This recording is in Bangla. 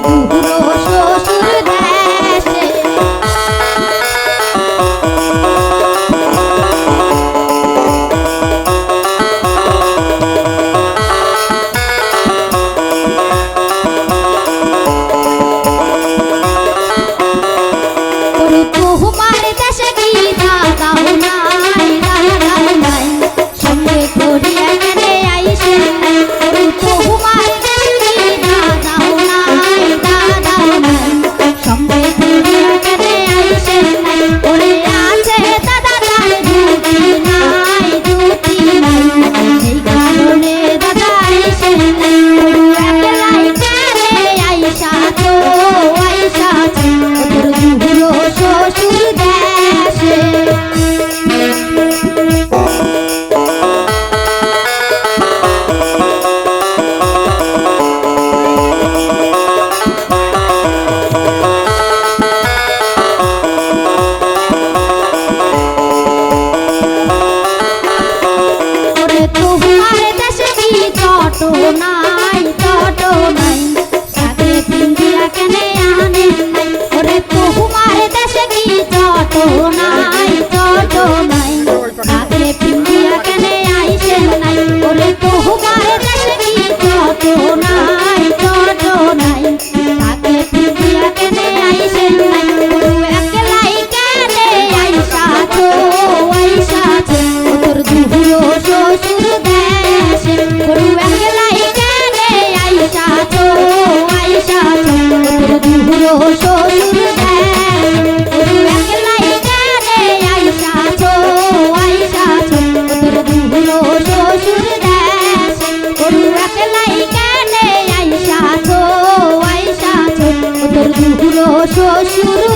দুহুরো শ্বশুর দেশে। তোমার দেশে কি দাদাও নাই, দাদাও নাই, সঙ্গে করিয়া কেনে আইসেন নাই। তোমার দেশে কি দাদাও নাই, দাদাও নাই, সঙ্গে করিয়া কেনে আইসেন নাই। ওরে আছে দাদা তার দুটি নাই, দুটি নাই, এই কারণে দাদা আইসেন নাই। একলাই কেনে আইসা তো, আইসা তো তোর দুহুরো শ্বশুর দেশে। তোমার দেশে কি তট নাই, তট নাই, সাথে পিন্দিয়া কেনে আনেন নাই। ওরে তোমার দেশে কি তট নাই, তট নাই, সাথে পিন্দিয়া কেনে আইসেন নাই। ওরে তোমার দেশে কি তট নাই, তট নাই, সাথে পিন্দিয়া কেনে আইসেন নাই। একলাই কেনে আইসা তো, আইসা তো তোর দুহুরো শ্বশুর দেশে। একলাই কেনে আইসা তো, আইসা তো তোর দুহুরো শ্বশুর দেশে। একলাই কেনে আইসা তো, আইসা তো তোর দুহুরো শ্বশুর দেশে। একলাই কেনে আইসা তো, আইসা তো তোর দুহুরো শ্বশুর